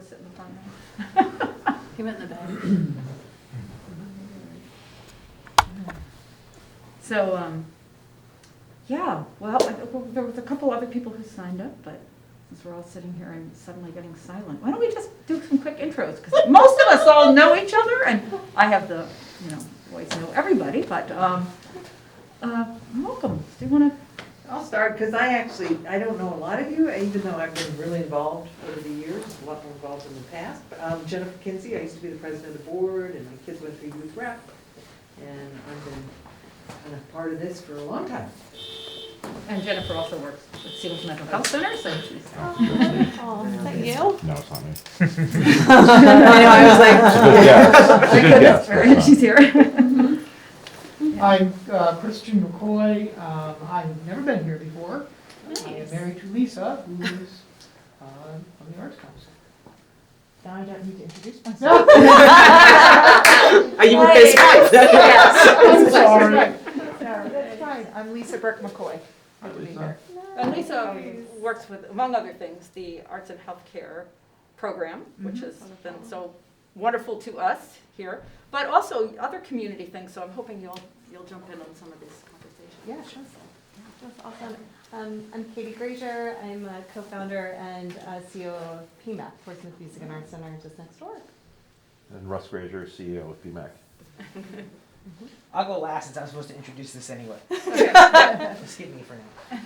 to sit in the front row. He went in the back. So, yeah, well, there was a couple other people who signed up, but since we're all sitting here and suddenly getting silent, why don't we just do some quick intros? Because most of us all know each other, and I have the, always know everybody, but welcome. Do you want to? I'll start, because I don't know a lot of you, even though I've been really involved over the years, a lot more involved in the past. But Jennifer Kinsey, I used to be the president of the board, and my kids went through youth rep, and I've been kind of part of this for a long time. And Jennifer also works at Seattle's Mental Health Center, so she's. Oh, is that you? No, it's not me. I know, I was like, It's a good guess. It's a good guess. She's here. I'm Christian McCoy. I've never been here before. Nice. I am married to Lisa, who is from the Arts Council. Now I don't need to introduce myself. are you his wife? I'm sorry. That's fine. I'm Lisa Burke McCoy. Good to be here. And Lisa works with, among other things, the Arts and Healthcare program, which has been so wonderful to us here, but also other community things. So I'm hoping you'll jump in on some of these conversations. Yeah, sure. That's awesome. I'm Katie Grazier. I'm a co-founder and CEO of PMAC, Portsmouth Music and Arts Center, just next door. And Russ Grazier, CEO of PMAC. I'll go last since I'm supposed to introduce this anyway. Just skip me for now.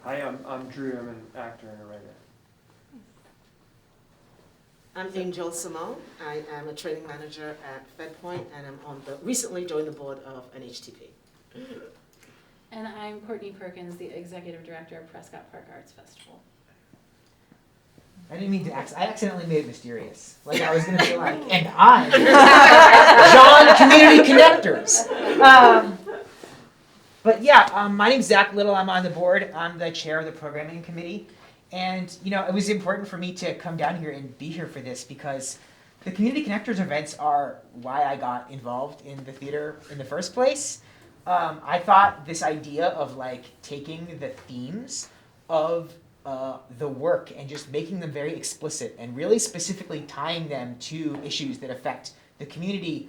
Hi, I'm Drew. I'm an actor and a writer. I'm Angel Simone. I am a training manager at FedPoint, and I'm recently joined the board of NHTP. And I'm Courtney Perkins, the executive director of Prescott Park Arts Festival. I didn't mean to I accidentally made it mysterious. Like I was gonna be like, and I'm John Community Connectors. But yeah, my name's Zac Little. I'm on the board. I'm the chair of the programming committee. And it was important for me to come down here and be here for this because the Community Connectors events are why I got involved in the theater in the first place. I thought this idea of like taking the themes of the work and just making them very explicit and really specifically tying them to issues that affect the community.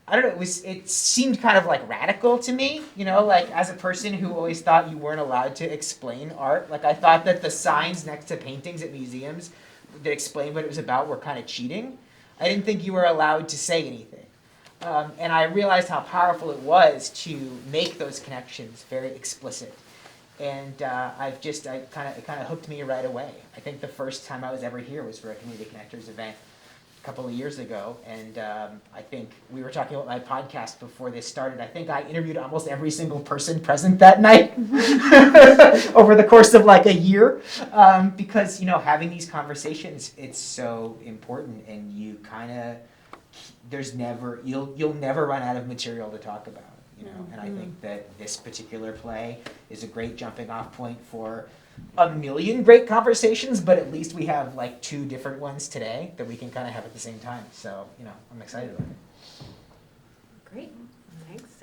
I don't know, it seemed kind of like radical to me, like as a person who always thought you weren't allowed to explain art. Like I thought that the signs next to paintings at museums that explained what it was about were kind of cheating. I didn't think you were allowed to say anything. And I realized how powerful it was to make those connections very explicit. And it kind of hooked me right away. I think the first time I was ever here was for a Community Connectors event a couple of years ago. And I think we were talking about my podcast before this started. I think I interviewed almost every single person present that night over the course of like a year. Because, having these conversations, it's so important. And you kind of, you'll never run out of material to talk about. And I think that this particular play is a great jumping off point for a million great conversations, but at least we have like two different ones today that we can kind of have at the same time. So, I'm excited about it. Great, thanks.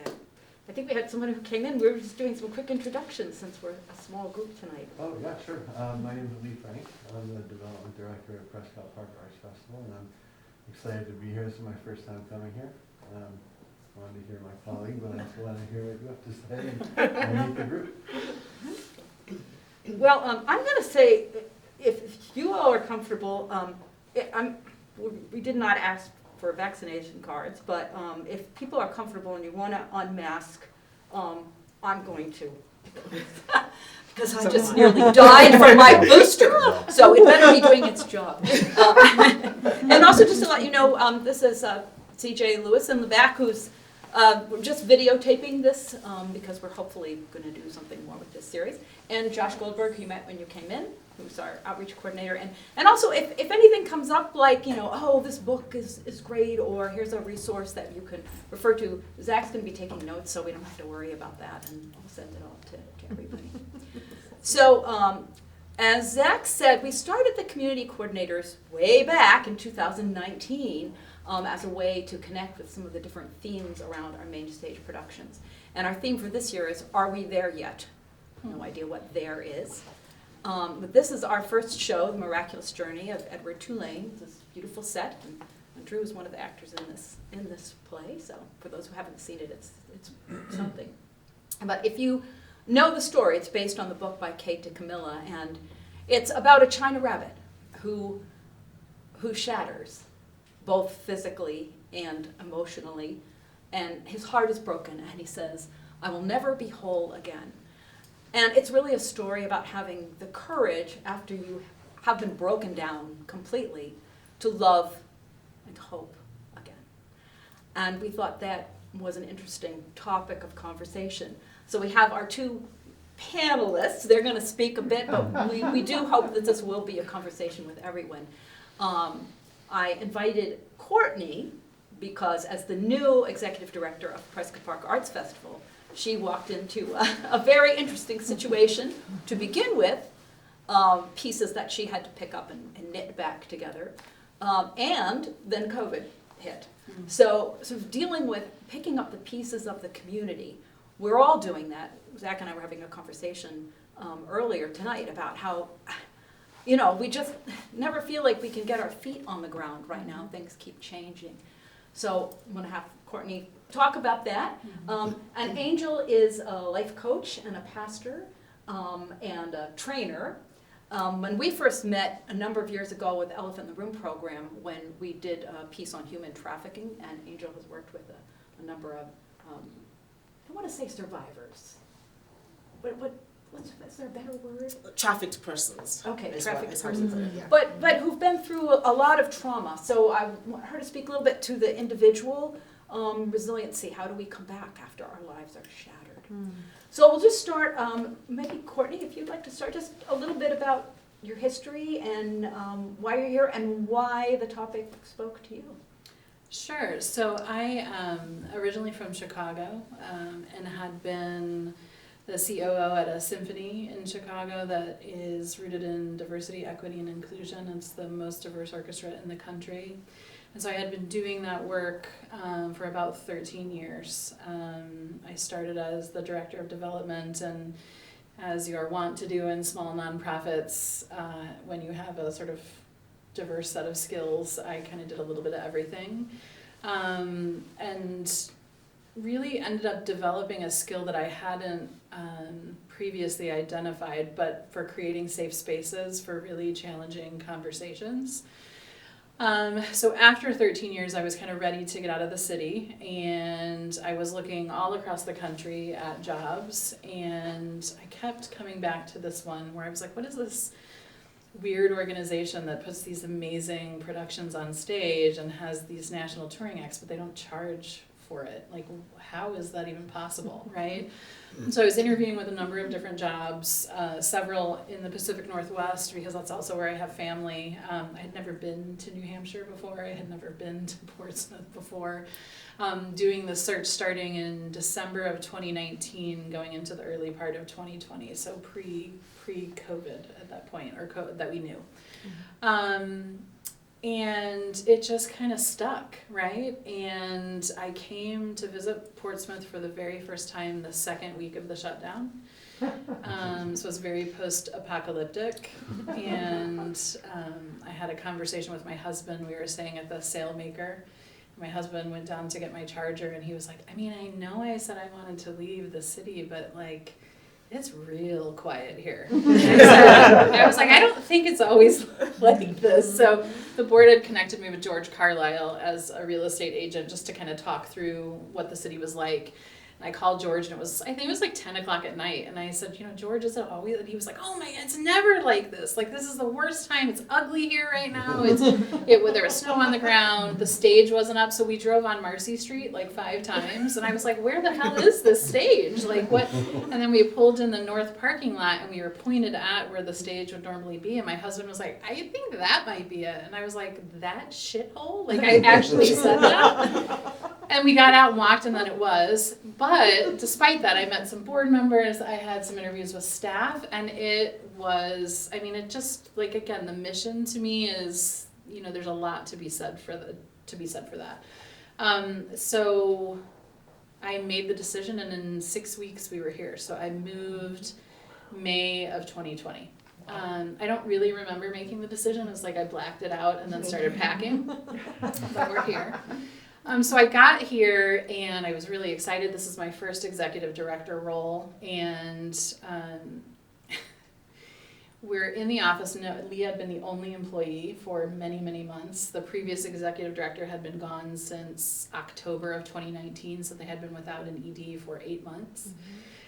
I think we had someone who came in. We were just doing some quick introductions since we're a small group tonight. Oh, yeah, sure. My name is Lee Frank. I'm the development director at Prescott Park Arts Festival, and I'm excited to be here. This is my first time coming here. Wanted to hear my colleague, but I also want to hear what you have to say and meet the group. Well, I'm going to say, if you all are comfortable, we did not ask for vaccination cards, but if people are comfortable and you want to unmask, I'm going to. Because I just nearly died from my booster, so it better be doing its job. And also just to let you know, this is CJ Lewis in the back, who's we're just videotaping this because we're hopefully going to do something more with this series. And Josh Goldberg, who you met when you came in, who's our outreach coordinator. And also, if anything comes up like, oh, this book is great, or here's a resource that you can refer to, Zach's going to be taking notes, so we don't have to worry about that, and I'll send it all to everybody. So, as Zach said, we started the community coordinators way back in 2019 as a way to connect with some of the different themes around our main stage productions. And our theme for this year is, Are We There Yet? No idea what there is. But this is our first show, The Miraculous Journey of Edward Tulane. It's this beautiful set, and Drew is one of the actors in this play. So for those who haven't seen it, it's something. But if you know the story, it's based on the book by Kate DeCamilla, and it's about a China rabbit who shatters, both physically and emotionally, and his heart is broken, and he says, "I will never be whole again." And it's really a story about having the courage, after you have been broken down completely, to love and hope again. And we thought that was an interesting topic of conversation. So we have our two panelists. They're going to speak a bit, but we do hope that this will be a conversation with everyone. I invited Courtney because, as the new executive director of Prescott Park Arts Festival, she walked into a very interesting situation to begin with, pieces that she had to pick up and knit back together, and then COVID hit. So sort of dealing with picking up the pieces of the community, we're all doing that. Zac and I were having a conversation earlier tonight about how, we just never feel like we can get our feet on the ground right now. Things keep changing. So I'm going to have Courtney talk about that. And Angel is a life coach and a pastor and a trainer. When we first met a number of years ago with Elephant in the Room program, when we did a piece on human trafficking, and Angel has worked with a number of, I want to say survivors. Is there a better word? Trafficked persons. Okay, is trafficked what is persons. what we- yeah. But who've been through a lot of trauma. So I want her to speak a little bit to the individual resiliency. How do we come back after our lives are shattered? So we'll just start, maybe Courtney, if you'd like to start, just a little bit about your history and why you're here and why the topic spoke to you. Sure. So I am originally from Chicago and had been the COO at a symphony in Chicago that is rooted in diversity, equity, and inclusion. It's the most diverse orchestra in the country. And so I had been doing that work for about 13 years. I started as the director of development, and as you're wont to do in small nonprofits, when you have a sort of diverse set of skills, I kind of did a little bit of everything. And really ended up developing a skill that I hadn't previously identified, but for creating safe spaces for really challenging conversations. So after 13 years, I was kind of ready to get out of the city, and I was looking all across the country at jobs, and I kept coming back to this one where I was like, what is this weird organization that puts these amazing productions on stage and has these national touring acts, but they don't charge for it? Like, how is that even possible, right? So I was interviewing with a number of different jobs, several in the Pacific Northwest, because that's also where I have family. I had never been to New Hampshire before. I had never been to Portsmouth before. Doing the search starting in December of 2019, going into the early part of 2020, so pre-COVID at that point, or that we knew. And it just kind of stuck, right? And I came to visit Portsmouth for the very first time the second week of the shutdown. So it was very post-apocalyptic. And I had a conversation with my husband. We were staying at the Sailmaker. My husband went down to get my charger, and he was like, I know I said I wanted to leave the city, but like, it's real quiet here. I was like, I don't think it's always like this. So the board had connected me with George Carlisle as a real estate agent just to kind of talk through what the city was like. And I called George, and I think it was like 10 o'clock at night. And I said, George, is it always? And he was like, oh my God, it's never like this. Like, this is the worst time. It's ugly here right now. There was snow on the ground. The stage wasn't up. So we drove on Marcy Street like 5 times. And I was like, where the hell is this stage? Like, what? And then we pulled in the north parking lot, and we were pointed at where the stage would normally be. And my husband was like, I think that might be it. And I was like, that shithole? Like, I actually said that. And we got out and walked, and then it was. But despite that, I met some board members. I had some interviews with staff, and it was, it just, like, again, the mission to me is, there's a lot to be said for that. So I made the decision, and in 6 weeks we were here. So I moved May of 2020. I don't really remember making the decision. It was like I blacked it out and then started packing. But we're here. So I got here and I was really excited. This is my first executive director role, and we're in the office. Leah had been the only employee for many, many months. The previous executive director had been gone since October of 2019, so they had been without an ED for 8 months.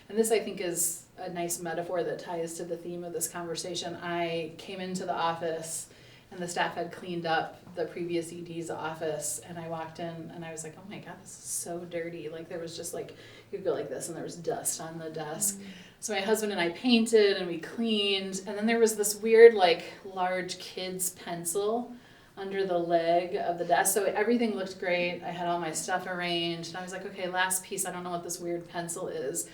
And this, I think, is a nice metaphor that ties to the theme of this conversation. I came into the office and the staff had cleaned up the previous ED's office, and I walked in and I was like, oh my God, this is so dirty. Like, there was just like, you could go like this and there was dust on the desk. So my husband and I painted and we cleaned, and then there was this weird like large kid's pencil under the leg of the desk. So everything looked great. I had all my stuff arranged and I was like, okay, last piece, I don't know what this weird pencil is,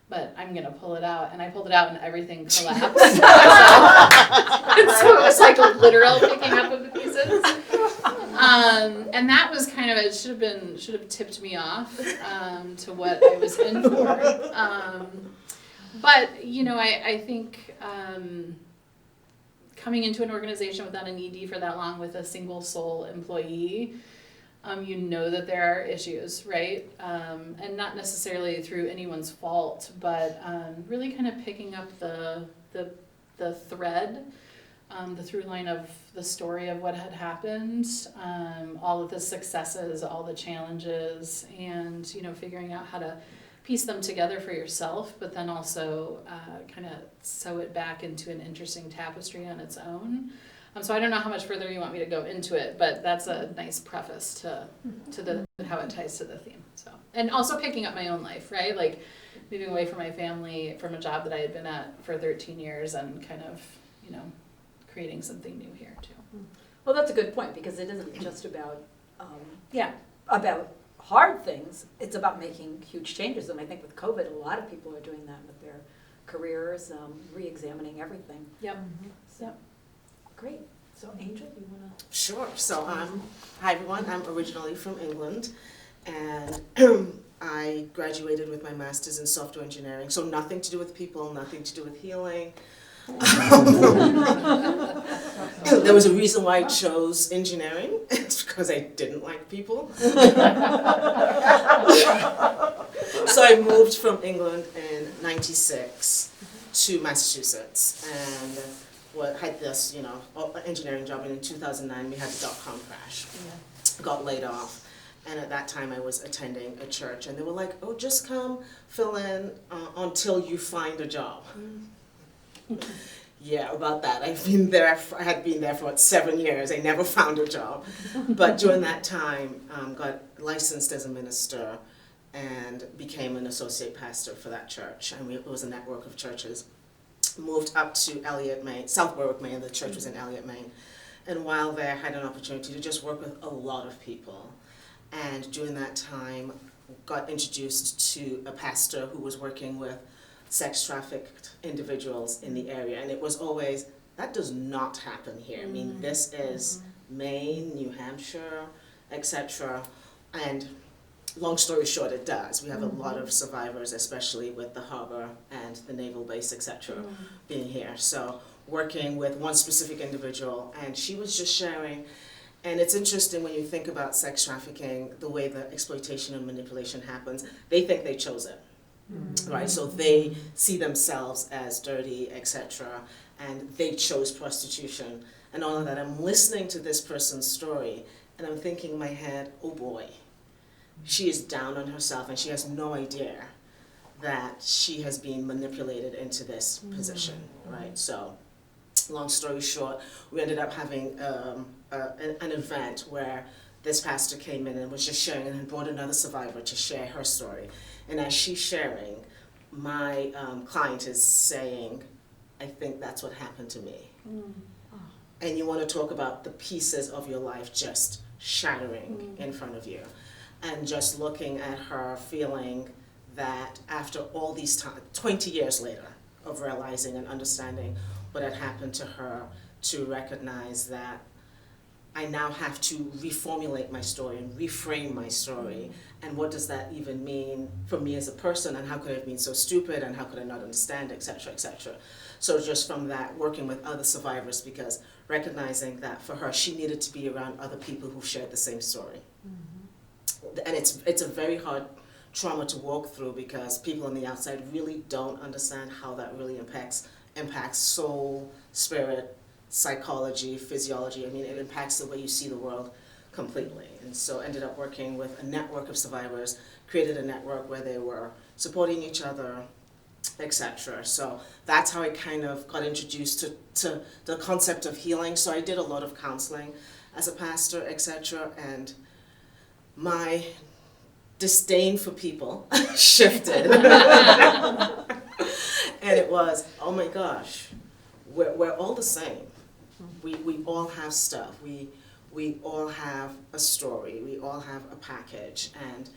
but I'm gonna pull it out. And I pulled it out and everything collapsed. And so it was like a literal picking up of the pieces. And that was kind of, it should have tipped me off to what I was in for. But, you know, I think coming into an organization without an ED for that long with a single sole employee, you know that there are issues, right? And not necessarily through anyone's fault, but really kind of picking up the thread, the through line of the story of what had happened, all of the successes, all the challenges, and, you know, figuring out how to piece them together for yourself, but then also kind of sew it back into an interesting tapestry on its own. So I don't know how much further you want me to go into it, but that's a nice preface to the how it ties to the theme. So, and also picking up my own life, right? Like moving away from my family, from a job that I had been at for 13 years, and kind of, you know, creating something new here too. Well, that's a good point, because it isn't just about about hard things. It's about making huge changes, and I think with COVID, a lot of people are doing that with their careers, re-examining everything. Yep. So, great. So, Angel, you want to? Sure. So hi everyone. I'm originally from England, and I graduated with my master's in software engineering. So nothing to do with people, nothing to do with healing. There was a reason why I chose engineering. It's because I didn't like people. So I moved from England in '96 to Massachusetts, and had this, you know, engineering job. And in 2009, we had the dot-com crash. Got laid off. And at that time, I was attending a church, and they were like, "Oh, just come fill in until you find a job." Yeah, about that. I had been there for what, 7 years. I never found a job. But during that time, got licensed as a minister and became an associate pastor for that church. And it was a network of churches. Moved up to Elliott, Maine, South Berwick, Maine. The church was in Elliott, Maine. And while there, I had an opportunity to just work with a lot of people. And during that time, got introduced to a pastor who was working with sex trafficked individuals in the area. And it was always, that does not happen here. I mean, this is Maine, New Hampshire, etc. And long story short, it does. We have a lot of survivors, especially with the harbor and the naval base, etc. being here. So working with one specific individual, and she was just sharing. And it's interesting when you think about sex trafficking, the way the exploitation and manipulation happens, they think they chose it. Right, so they see themselves as dirty, etc., and they chose prostitution. And all of that, I'm listening to this person's story, and I'm thinking in my head, oh boy, she is down on herself, and she has no idea that she has been manipulated into this position, right? So, long story short, we ended up having an event where this pastor came in and was just sharing, and brought another survivor to share her story. And as she's sharing, my client is saying, I think that's what happened to me. And you want to talk about the pieces of your life just shattering in front of you. And just looking at her, feeling that after all these time, 20 years later of realizing and understanding what had happened to her, to recognize that I now have to reformulate my story and reframe my story. And what does that even mean for me as a person, and how could I have been so stupid, and how could I not understand, et cetera, et cetera. So just from that, working with other survivors, because recognizing that for her, she needed to be around other people who shared the same story. And it's a very hard trauma to walk through, because people on the outside really don't understand how that really impacts soul, spirit, psychology, physiology. I mean, it impacts the way you see the world completely. And so ended up working with a network of survivors, created a network where they were supporting each other, etc. So that's how I kind of got introduced to the concept of healing. So I did a lot of counseling as a pastor, etc. And my disdain for people shifted. And it was, oh my gosh, we're all the same. We all have stuff. We all have a story. We all have a package. And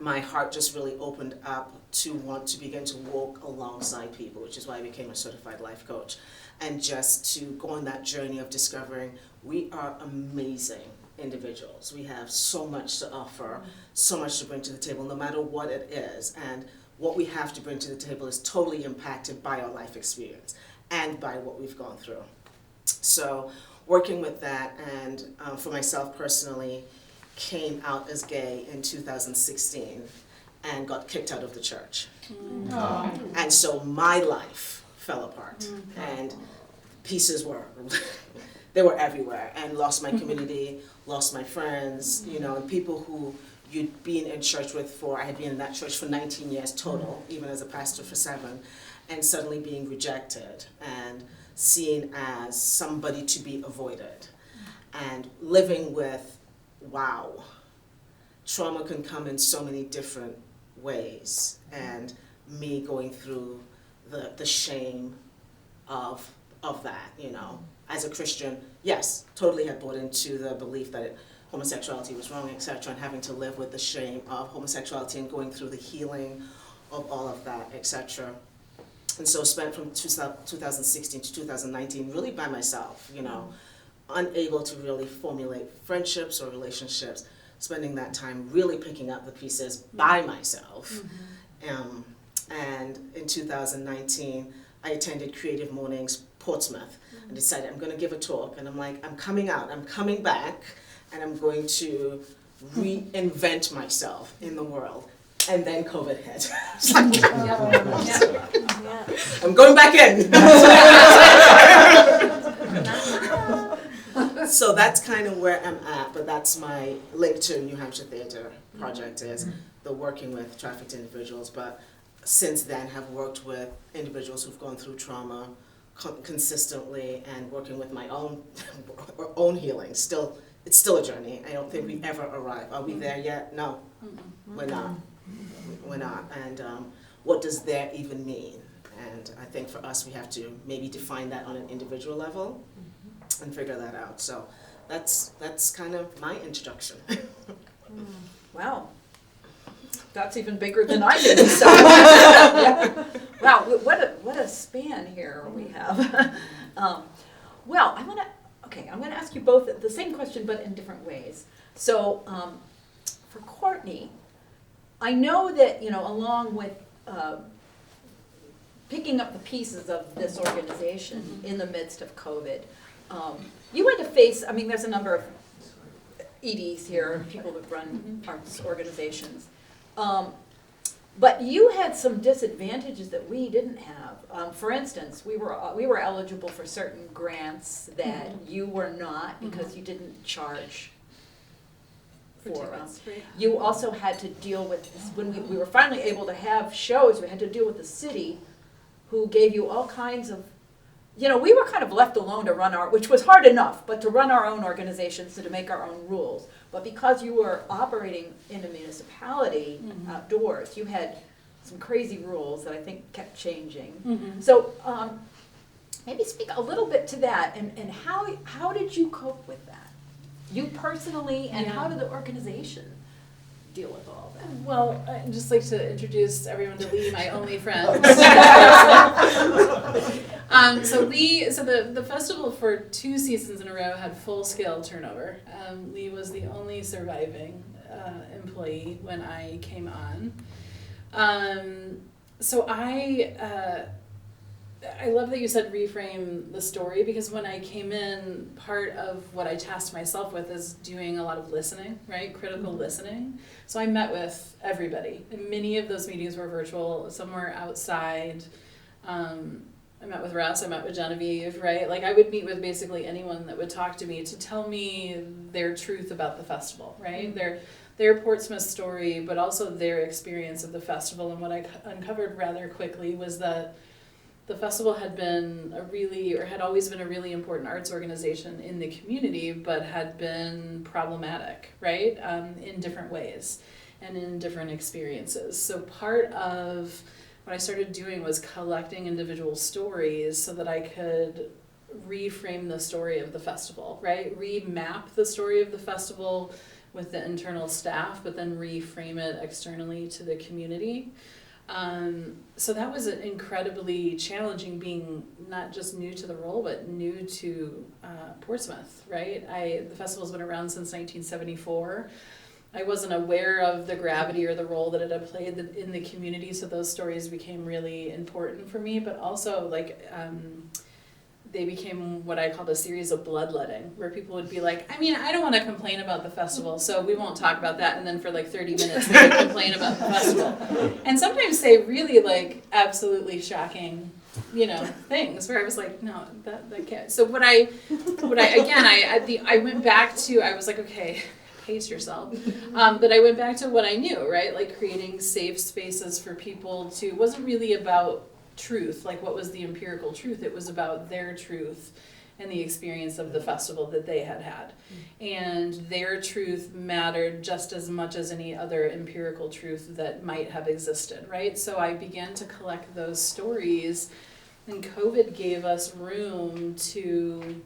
my heart just really opened up to want to begin to walk alongside people, which is why I became a certified life coach. And just to go on that journey of discovering we are amazing individuals. We have so much to offer, so much to bring to the table, no matter what it is. And what we have to bring to the table is totally impacted by our life experience and by what we've gone through. So working with that, and for myself personally, came out as gay in 2016 and got kicked out of the church. And so my life fell apart, and pieces were, they were everywhere, and lost my community, lost my friends, you know, and people who you'd been in church with for, I had been in that church for 19 years total, even as a pastor for 7, and suddenly being rejected and seen as somebody to be avoided, and living with, wow, trauma can come in so many different ways, and me going through the shame of that, you know. As a Christian, yes, totally had bought into the belief that homosexuality was wrong, etc., and having to live with the shame of homosexuality and going through the healing of all of that, etc. And so spent from 2016 to 2019 really by myself, you know, unable to really formulate friendships or relationships, spending that time really picking up the pieces by myself. And in 2019, I attended Creative Mornings Portsmouth and decided I'm going to give a talk, and I'm like, I'm coming out, I'm coming back, and I'm going to reinvent myself in the world. And then COVID hit. I'm going back in. So that's kind of where I'm at, but that's my link to New Hampshire Theatre project, is the working with trafficked individuals. But since then have worked with individuals who've gone through trauma consistently, and working with my own healing. It's still a journey. I don't think we've ever arrived. Are we there yet? No, we're not. We're not. And what does there even mean? And I think for us, we have to maybe define that on an individual level and figure that out. So that's kind of my introduction. Wow. That's even bigger than I did. So. Yeah. Wow, what a span here we have. Well, I'm gonna ask you both the same question, but in different ways. So, for Courtney, I know that, you know, along with picking up the pieces of this organization in the midst of COVID, you had to face, I mean, there's a number of EDs here, people that run arts organizations. But you had some disadvantages that we didn't have. For instance, we were eligible for certain grants that you were not, because you didn't charge for them. You also had to deal with, when we were finally able to have shows, we had to deal with the city, who gave you all kinds of, you know, we were kind of left alone to run which was hard enough, but to run our own organizations, to make our own rules. But because you were operating in a municipality outdoors, you had some crazy rules that I think kept changing. So maybe speak a little bit to that, and how did you cope with that? You personally, and how did the organization deal with all that? Well, I'd just like to introduce everyone to Lee, my only friend. So the festival for 2 seasons in a row had full scale turnover. Lee was the only surviving employee when I came on. So I love that you said reframe the story, because when I came in, part of what I tasked myself with is doing a lot of listening, right? Critical listening. So I met with everybody. And many of those meetings were virtual, some were outside. I met with Russ, I met with Genevieve, right? Like I would meet with basically anyone that would talk to me to tell me their truth about the festival, right? Their Portsmouth story, but also their experience of the festival. And what I uncovered rather quickly was that the festival had been had always been a really important arts organization in the community, but had been problematic, right? In different ways and in different experiences. So part of what I started doing was collecting individual stories so that I could reframe the story of the festival, right? Remap the story of the festival with the internal staff, but then reframe it externally to the community. So that was incredibly challenging, being not just new to the role, but new to Portsmouth, right? The festival's been around since 1974. I wasn't aware of the gravity or the role that it had played in the community, so those stories became really important for me, but also they became what I called a series of bloodletting, where people would be like, I mean, I don't want to complain about the festival, so we won't talk about that, and then for like 30 minutes they would complain about the festival. And sometimes say really like absolutely shocking, things where I was like, no, that can't. So I went back to, I was like, okay, pace yourself. But I went back to what I knew, right? Like creating safe spaces for people to, it wasn't really about truth, like what was the empirical truth, it was about their truth and the experience of the festival that they had. And their truth mattered just as much as any other empirical truth that might have existed, right? So I began to collect those stories, and COVID gave us room to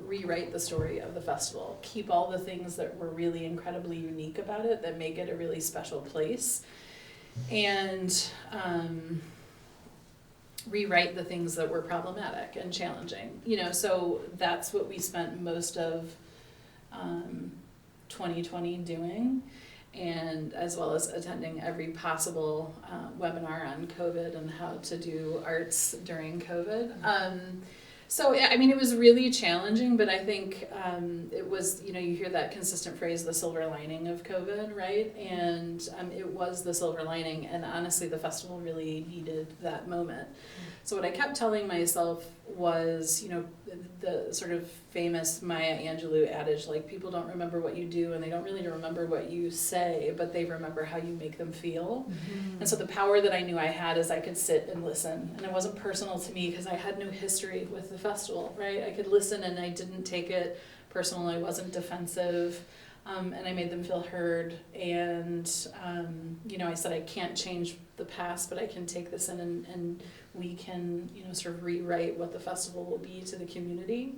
rewrite the story of the festival, keep all the things that were really incredibly unique about it, that make it a really special place, and rewrite the things that were problematic and challenging. So that's what we spent most of 2020 doing, and as well as attending every possible webinar on COVID and how to do arts during COVID. So, I mean, it was really challenging, but I think it was, you hear that consistent phrase, the silver lining of COVID, right? And it was the silver lining, and honestly, the festival really needed that moment. So what I kept telling myself was, the sort of famous Maya Angelou adage, like, people don't remember what you do, and they don't really remember what you say, but they remember how you make them feel. Mm-hmm. And so the power that I knew I had is I could sit and listen, and it wasn't personal to me because I had no history with the festival, right? I could listen, and I didn't take it personal, I wasn't defensive, and I made them feel heard, and, I said I can't change the past, but I can take this in and we can, sort of rewrite what the festival will be to the community.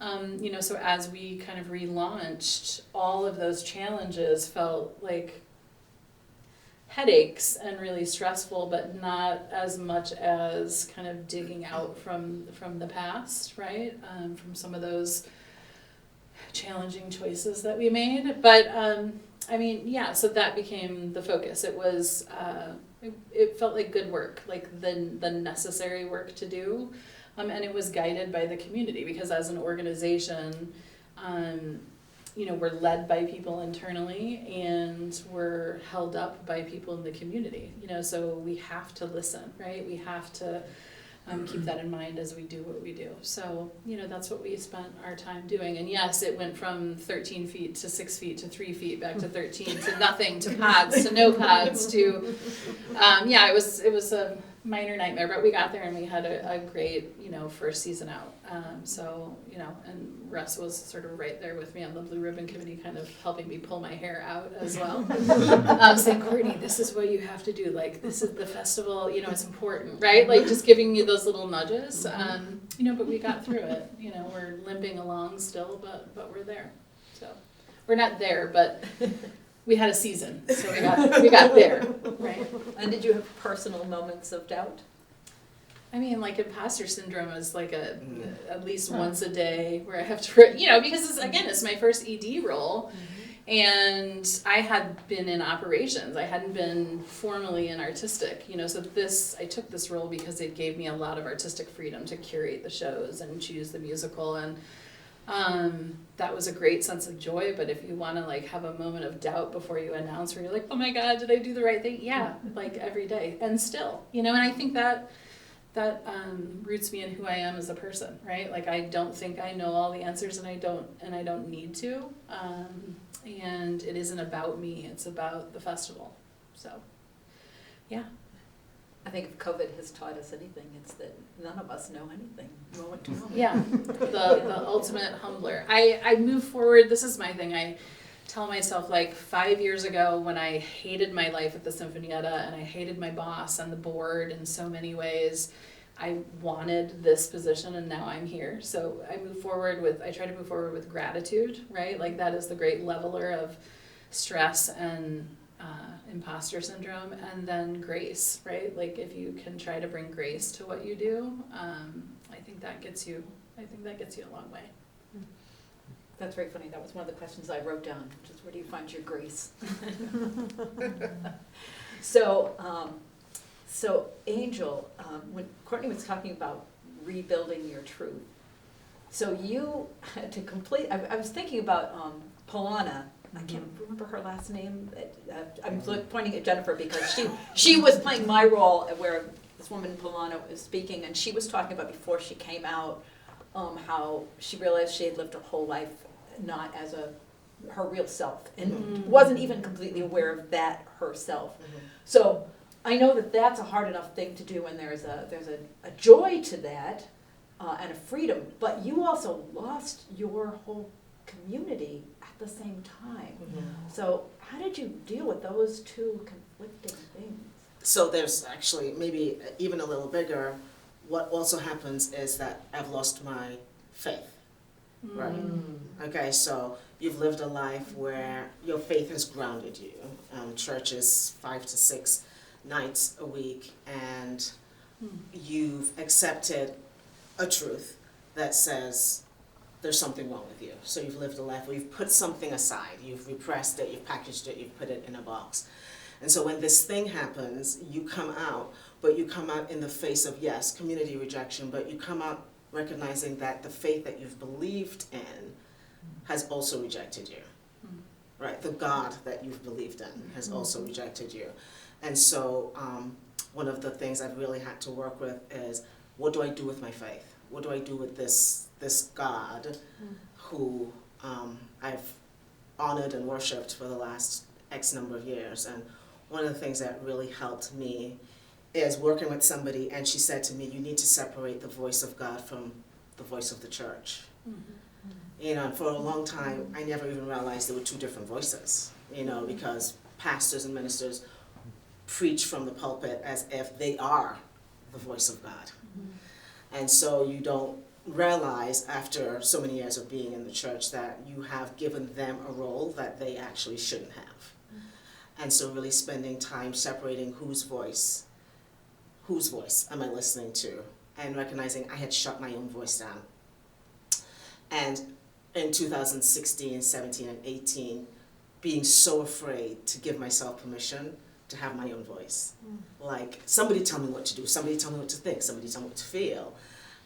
So as we kind of relaunched, all of those challenges felt like headaches and really stressful, but not as much as kind of digging out from the past, right? From some of those challenging choices that we made. But so that became the focus. It was, it felt like good work, like the necessary work to do. And it was guided by the community, because as an organization, we're led by people internally, and we're held up by people in the community, so we have to listen, right? We have to keep that in mind as we do what we do. So, that's what we spent our time doing. And yes, it went from 13 feet to 6 feet to 3 feet, back to 13 to nothing, to pods, to no pods, to, it was a minor nightmare, but we got there and we had a great, first season out. And Russ was sort of right there with me on the Blue Ribbon Committee, kind of helping me pull my hair out as well. Saying, Courtney, this is what you have to do. Like, this is the festival, it's important, right? Like, just giving you those little nudges. But we got through it. We're limping along still, but we're there. So we're not there, but we had a season, so we got there, right? And did you have personal moments of doubt? I mean, like imposter syndrome is like at least once a day where I have to, because it's my first ED role. And I had been in operations. I hadn't been formally in artistic, so I took this role because it gave me a lot of artistic freedom to curate the shows and choose the musical. And that was a great sense of joy. But if you want to like have a moment of doubt before you announce where you're like, oh my God, did I do the right thing? Yeah, like every day. And still, and I think that roots me in who I am as a person, right? Like I don't think I know all the answers, and I don't need to. And it isn't about me, it's about the festival. So, yeah. I think if COVID has taught us anything, it's that none of us know anything. No one to know. Yeah, the ultimate humbler. I move forward, this is my thing, I tell myself like 5 years ago when I hated my life at the Sinfonietta and I hated my boss and the board in so many ways, I wanted this position and now I'm here. So I try to move forward with gratitude, right? Like that is the great leveler of stress and imposter syndrome, and then grace, right? Like if you can try to bring grace to what you do, I think that gets you a long way. That's very funny. That was one of the questions I wrote down, which is where do you find your grace? So Angel, when Courtney was talking about rebuilding your truth, so you had to complete, I was thinking about Polana, I can't remember her last name, I'm pointing at Jennifer because she was playing my role where this woman Polana was speaking, and she was talking about before she came out, how she realized she had lived her whole life not as her real self, and wasn't even completely aware of that herself. So I know that that's a hard enough thing to do, and there's a joy to that, and a freedom, but you also lost your whole community at the same time. So how did you deal with those two conflicting things? So there's actually maybe even a little bigger, what also happens is that I've lost my faith, right? Okay, so you've lived a life where your faith has grounded you. Church is 5 to 6 nights a week, and you've accepted a truth that says there's something wrong with you. So you've lived a life where you've put something aside, you've repressed it, you've packaged it, you've put it in a box. And so when this thing happens, you come out, but you come out in the face of, yes, community rejection, but you come out recognizing that the faith that you've believed in has also rejected you, right? The God that you've believed in has also rejected you. And so one of the things I've really had to work with is, what do I do with my faith? What do I do with this God who I've honored and worshipped for the last X number of years? And one of the things that really helped me is working with somebody, and she said to me, you need to separate the voice of God from the voice of the church. And for a long time, I never even realized there were two different voices, because pastors and ministers preach from the pulpit as if they are the voice of God. And so you don't realize after so many years of being in the church that you have given them a role that they actually shouldn't have. And so really spending time separating whose voice am I listening to, and recognizing I had shut my own voice down. And in 2016, 17, and 18, being so afraid to give myself permission to have my own voice. Like, somebody tell me what to do, somebody tell me what to think, somebody tell me what to feel.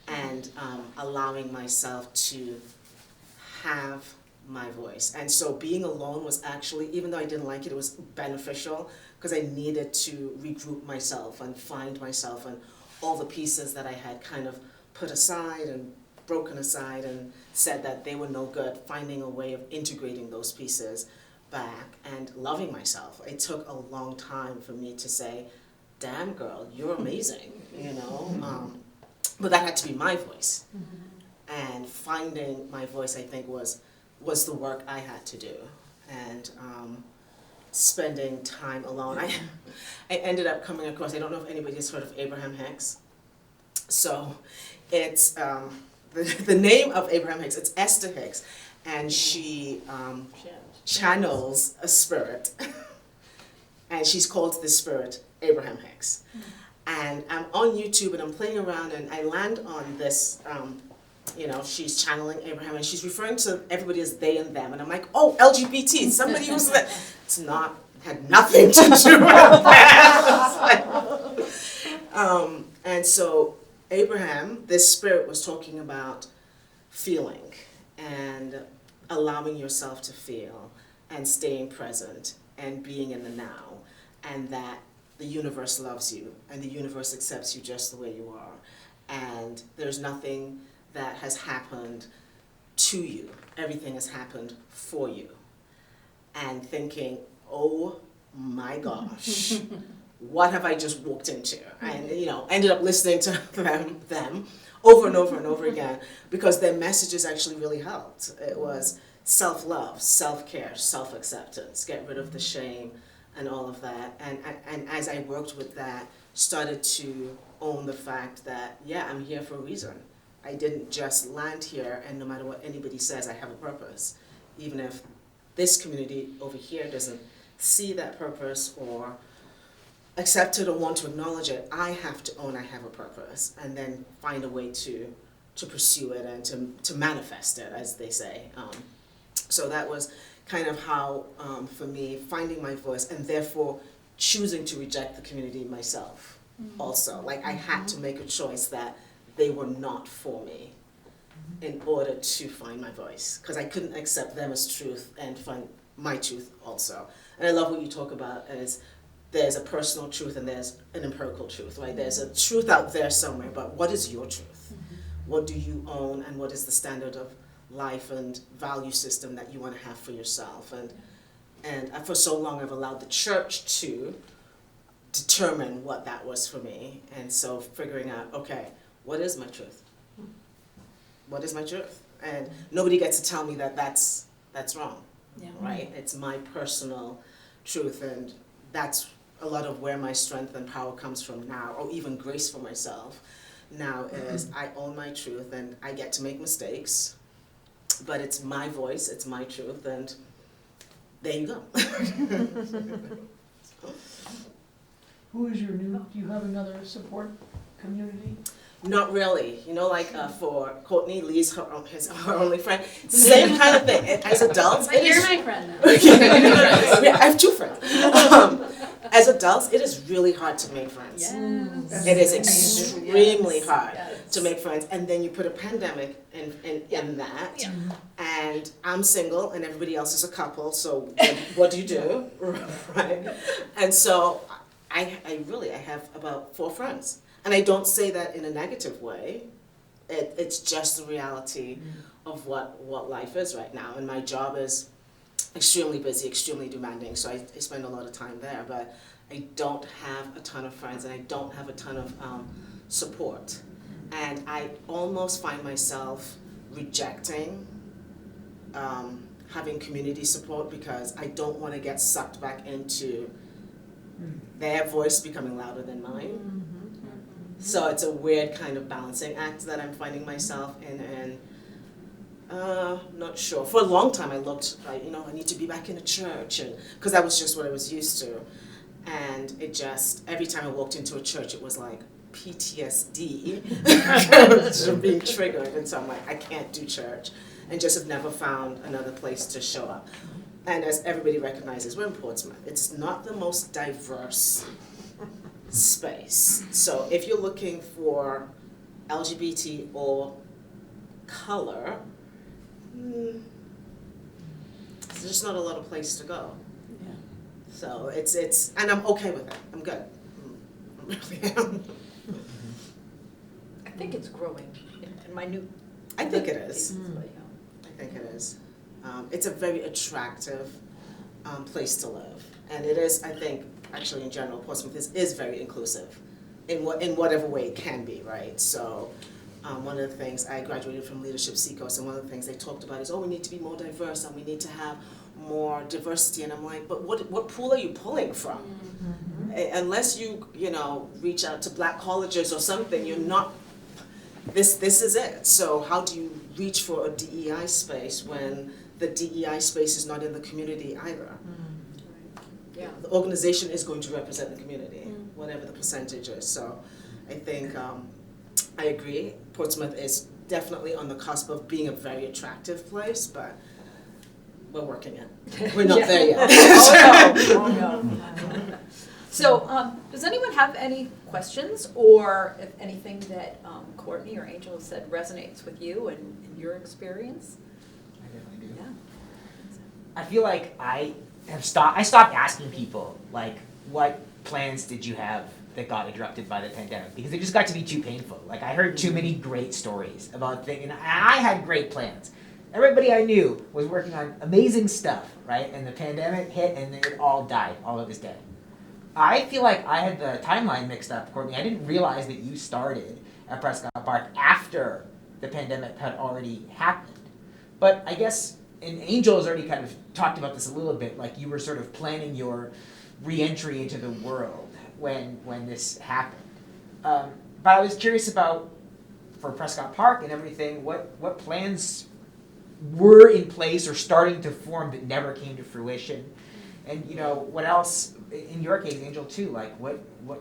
And allowing myself to have my voice. And so being alone was actually, even though I didn't like it, it was beneficial, because I needed to regroup myself and find myself and all the pieces that I had kind of put aside and broken aside and said that they were no good, finding a way of integrating those pieces back and loving myself. It took a long time for me to say, damn girl, you're amazing, but that had to be my voice. And finding my voice, I think, was the work I had to do. And spending time alone. I ended up coming across, I don't know if anybody has heard of Abraham Hicks. So it's, the name of Abraham Hicks, it's Esther Hicks, and she channels a spirit, and she's called this spirit Abraham Hicks. And I'm on YouTube and I'm playing around and I land on this, she's channeling Abraham and she's referring to everybody as they and them. And I'm like, oh, LGBT, somebody who's that. It's not, had nothing to do with that. And so Abraham, this spirit was talking about feeling and allowing yourself to feel and staying present and being in the now, and that the universe loves you and the universe accepts you just the way you are, and there's nothing that has happened to you, everything has happened for you. And thinking, oh my gosh, what have I just walked into? And ended up listening to them over and over and over again, because their messages actually really helped. It was self-love, self-care, self-acceptance, get rid of the shame and all of that. And as I worked with that, started to own the fact that, yeah, I'm here for a reason. I didn't just land here and no matter what anybody says, I have a purpose. Even if this community over here doesn't see that purpose or accept it or want to acknowledge it, I have to own I have a purpose and then find a way to pursue it and to manifest it, as they say. So that was kind of how, for me, finding my voice and therefore choosing to reject the community myself also. Like I had to make a choice that they were not for me in order to find my voice, because I couldn't accept them as truth and find my truth also. And I love what you talk about as there's a personal truth and there's an empirical truth, right? There's a truth out there somewhere, but what is your truth? What do you own, and what is the standard of life and value system that you want to have for yourself? And for so long I've allowed the church to determine what that was for me. And so figuring out, okay, what is my truth? What is my truth? And nobody gets to tell me that that's wrong, right? It's my personal truth, and that's a lot of where my strength and power comes from now, or even grace for myself now, is I own my truth and I get to make mistakes, but it's my voice, it's my truth, and there you go. Who is your new, do you have another support community? Not really, for Courtney, Lee's her only friend. Same kind of thing. As adults, You're my friend now. Yeah, I have two friends. As adults, it is really hard to make friends. Yes. It is extremely hard Yes. to make friends, and then you put a pandemic in that. Yeah. And I'm single, and everybody else is a couple. So what do you do, right? And so I have about 4 friends. And I don't say that in a negative way. It's just the reality of what life is right now. And my job is extremely busy, extremely demanding, so I spend a lot of time there. But I don't have a ton of friends, and I don't have a ton of support. And I almost find myself rejecting having community support, because I don't want to get sucked back into their voice becoming louder than mine. So it's a weird kind of balancing act that I'm finding myself in, and not sure. For a long time I looked like, I need to be back in a church, and because that was just what I was used to. And it just, every time I walked into a church, it was like PTSD from being triggered. And so I'm like, I can't do church, and just have never found another place to show up. And as everybody recognizes, we're in Portsmouth. It's not the most diverse space. So if you're looking for LGBT or color, there's just not a lot of place to go. Yeah. So it's and I'm okay with it. I'm good. I really am. I think it's growing in my new. I think it is. I I think it is. It's a very attractive place to live, and it is. I think actually in general, Portsmouth is very inclusive, in whatever way it can be, right? So. One of the things, I graduated from Leadership Seacoast, and one of the things they talked about is, we need to be more diverse and we need to have more diversity. And I'm like, but what pool are you pulling from? Unless you reach out to black colleges or something, you're not, this is it. So how do you reach for a DEI space when the DEI space is not in the community either? Yeah. The organization is going to represent the community. whatever the percentage is. So I think I agree. Portsmouth is definitely on the cusp of being a very attractive place, but we're working it. We're not there yet. Oh, no. So, does anyone have any questions or if anything that Courtney or Angel said resonates with you and your experience? I definitely do. Yeah. I feel like I stopped asking people, like, what plans did you have that got interrupted by the pandemic? Because it just got to be too painful. Like, I heard too many great stories about things, and I had great plans. Everybody I knew was working on amazing stuff, right? And the pandemic hit and it all died. All of it was dead. I feel like I had the timeline mixed up, Courtney. I didn't realize that you started at Prescott Park after the pandemic had already happened. But I guess, and Angel has already kind of talked about this a little bit, like you were sort of planning your re-entry into the world when this happened. But I was curious about, for Prescott Park and everything, what plans were in place or starting to form that never came to fruition? And you know, what else, in your case, Angel, too, like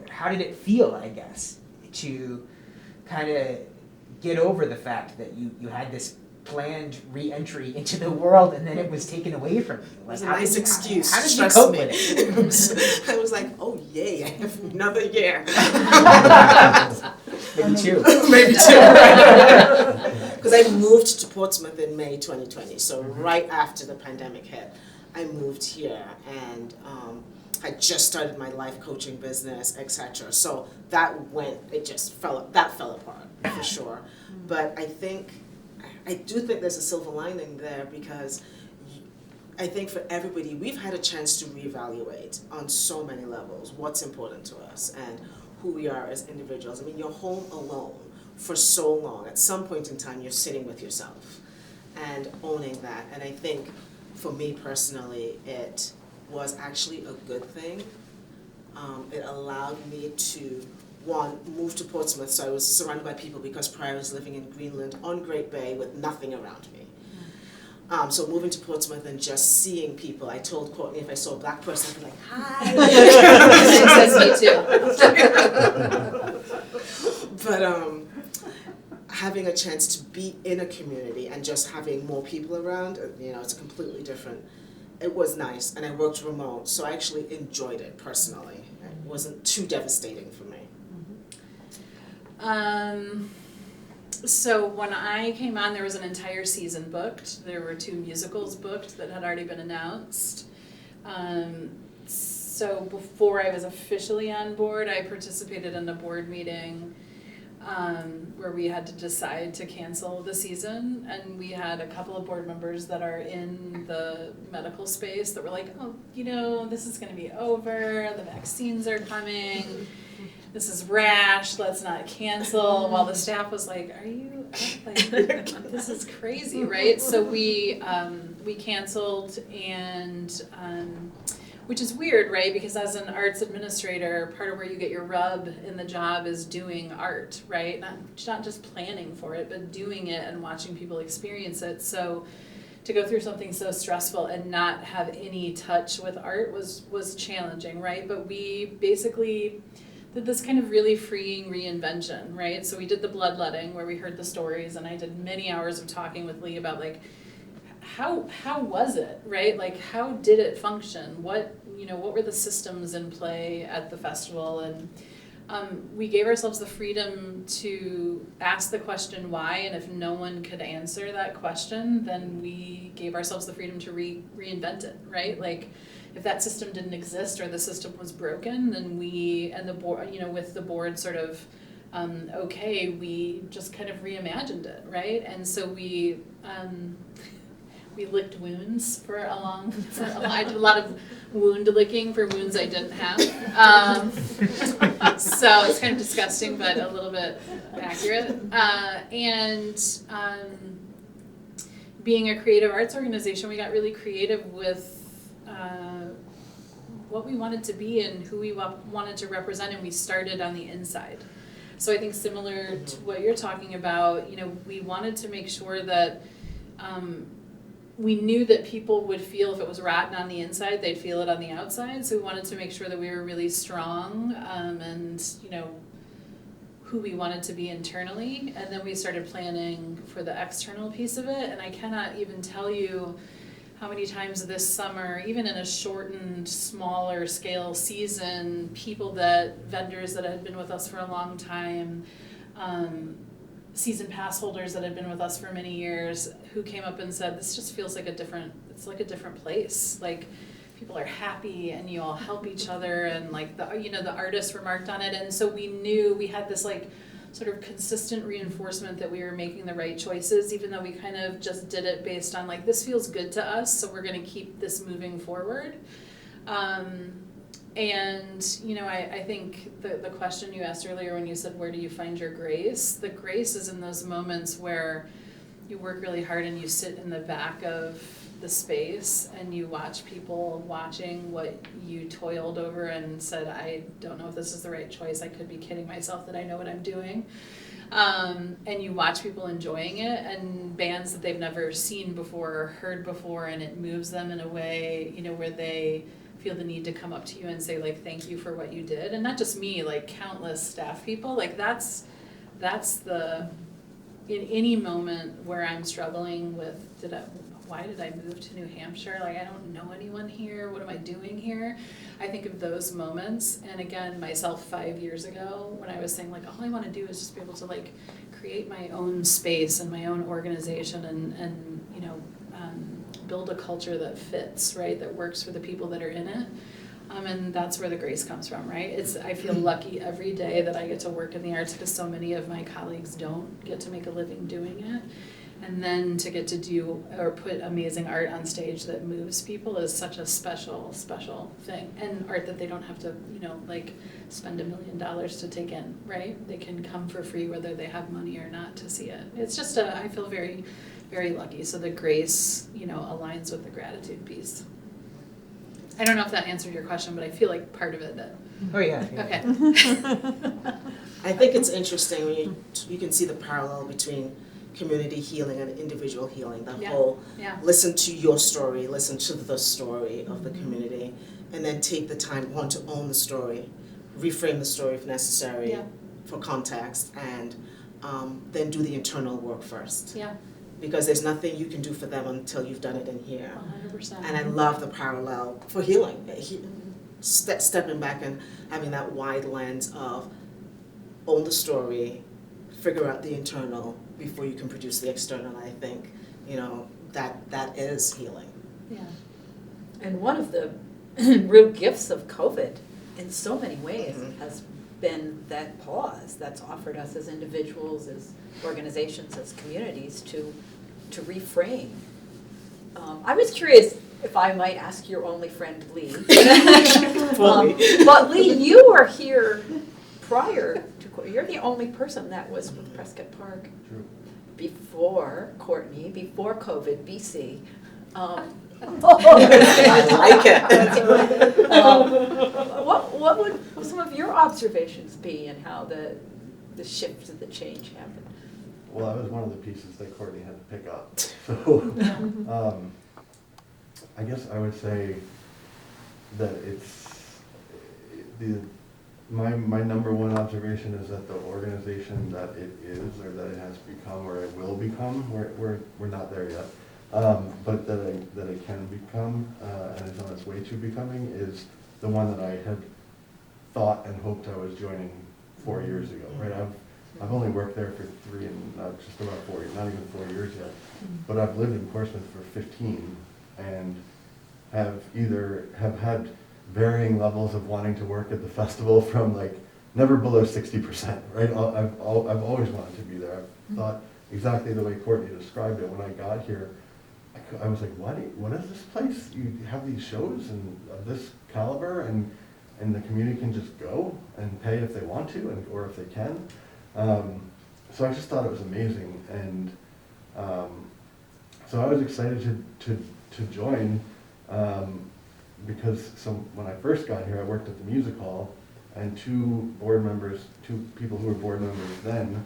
how did it feel, I guess, to kind of get over the fact that you had this planned re-entry into the world and then it was taken away from you? It was a nice excuse. How did you Trust cope me. with it? I was like, oh yay, I have another year. Maybe two. Maybe two. Because I moved to Portsmouth in May 2020, so right after the pandemic hit, I moved here and I just started my life coaching business, etc. So that fell apart for sure. But I do think there's a silver lining there, because I think for everybody, we've had a chance to reevaluate on so many levels what's important to us and who we are as individuals. I mean, you're home alone for so long. At some point in time, you're sitting with yourself and owning that. And I think for me personally, it was actually a good thing. It allowed me to, one, move to Portsmouth, so I was surrounded by people, because prior I was living in Greenland on Great Bay with nothing around me. So moving to Portsmouth and just seeing people, I told Courtney if I saw a black person, I'd be like, hi. That's me too. But having a chance to be in a community and just having more people around, it's completely different. It was nice, and I worked remote, so I actually enjoyed it personally. It wasn't too devastating for me. So when I came on, there was an entire season booked. There were 2 musicals booked that had already been announced. So before I was officially on board, I participated in a board meeting where we had to decide to cancel the season, and we had a couple of board members that are in the medical space that were like, oh, this is going to be over, the vaccines are coming, this is rash, let's not cancel, while the staff was like, are you, like, this is crazy, right? So we canceled, and which is weird, right? Because as an arts administrator, part of where you get your rub in the job is doing art, right? Not just planning for it, but doing it and watching people experience it. So to go through something so stressful and not have any touch with art was challenging, right? But we basically did this kind of really freeing reinvention, right? So we did the bloodletting where we heard the stories, and I did many hours of talking with Lee about like, how was it, right? Like, how did it function? What were the systems in play at the festival? And we gave ourselves the freedom to ask the question why, and if no one could answer that question, then we gave ourselves the freedom to reinvent it, right? Like, if that system didn't exist or the system was broken, then we and the board, with the board sort of okay, we just kind of reimagined it, right? And so we licked wounds for a long. I did a lot of wound licking for wounds I didn't have. So it's kind of disgusting, but a little bit accurate. And being a creative arts organization, we got really creative with what we wanted to be and who we wanted to represent, and we started on the inside. So I think similar to what you're talking about, we wanted to make sure that we knew that people would feel if it was rotten on the inside, they'd feel it on the outside. So we wanted to make sure that we were really strong, and, you know, who we wanted to be internally. And then we started planning for the external piece of it. And I cannot even tell you how many times this summer, even in a shortened, smaller scale season, vendors that had been with us for a long time, season pass holders that had been with us for many years, who came up and said, this just feels like it's like a different place. Like, people are happy and you all help each other, and like the artists remarked on it. And so we knew we had this like sort of consistent reinforcement that we were making the right choices, even though we kind of just did it based on like, this feels good to us, so we're gonna keep this moving forward. And, you know, I think the question you asked earlier when you said, where do you find your grace? The grace is in those moments where you work really hard and you sit in the back of the space and you watch people watching what you toiled over and said, I don't know if this is the right choice. I could be kidding myself that I know what I'm doing. And you watch people enjoying it, and bands that they've never seen before or heard before, and it moves them in a way, you know, where they feel the need to come up to you and say, like, thank you for what you did. And not just me, like countless staff people. Like that's in any moment where I'm struggling with, why did I move to New Hampshire? Like, I don't know anyone here. What am I doing here? I think of those moments. And again, myself 5 years ago, when I was saying, like, all I want to do is just be able to, like, create my own space and my own organization and you know, build a culture that fits, right, that works for the people that are in it. And that's where the grace comes from, right? I feel lucky every day that I get to work in the arts, because so many of my colleagues don't get to make a living doing it. And then to get to do or put amazing art on stage that moves people is such a special, special thing. And art that they don't have to, you know, like spend $1 million to take in, right? They can come for free whether they have money or not to see it. It's just I feel very, very lucky. So the grace, you know, aligns with the gratitude piece. I don't know if that answered your question, but I feel like part of it did. Oh yeah. Okay. I think it's interesting when you can see the parallel between community healing and individual healing. The whole listen to your story, listen to the story of the community, and then take the time, one, to own the story, reframe the story if necessary for context, and then do the internal work first. Yeah. Because there's nothing you can do for them until you've done it in here. 100%. And I love the parallel for healing. Stepping back and having that wide lens of own the story, figure out the internal before you can produce the external. I think, you know, that is healing. Yeah. And one of the real gifts of COVID in so many ways has been that pause that's offered us as individuals, as organizations, as communities to reframe. I was curious if I might ask your only friend, Lee. But Lee, you were here prior to, you're the only person that was with Prescott Park before Courtney, before COVID, BC. I like it. What would some of your observations be, and how the shift of the change happened? Well, that was one of the pieces that Courtney had to pick up. So, I guess I would say that my number one observation is that the organization that it is, or that it has become, or it will become, we're not there yet, but that it can become, and is on its way to becoming, is the one that I had thought and hoped I was joining 4 years ago. Right? I've only worked there for just about 4 years, not even 4 years yet, but I've lived in Portsmouth for 15, and have had varying levels of wanting to work at the festival, from like never below 60%, right? I've always wanted to be there. I've thought exactly the way Courtney described it. When I got here, I was like, what is this place? You have these shows and of this caliber, and the community can just go and pay if they want to, or if they can. So I just thought it was amazing, and so I was excited to join, because when I first got here, I worked at the music hall, and two people who were board members then,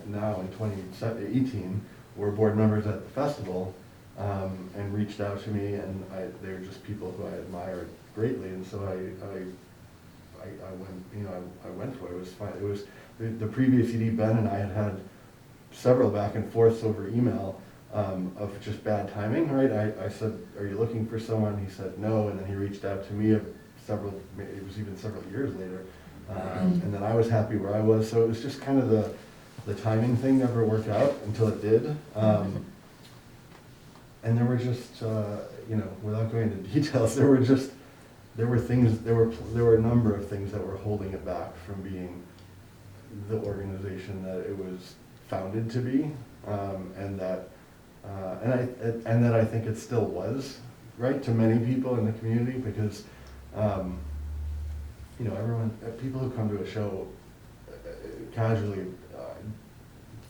now in 2018, were board members at the festival, and reached out to me, and they were just people who I admired greatly, and so I went for it. It was fine. It was the previous ED, Ben and I had several back and forths over email of just bad timing, right? I said, "Are you looking for someone?" He said no, and then he reached out to me it was even several years later, and then I was happy where I was. So it was just kind of the timing thing never worked out until it did. And there were just, without going into details, there were a number of things that were holding it back from being the organization that it was founded to be, and that I think it still was, right, to many people in the community, because people who come to a show casually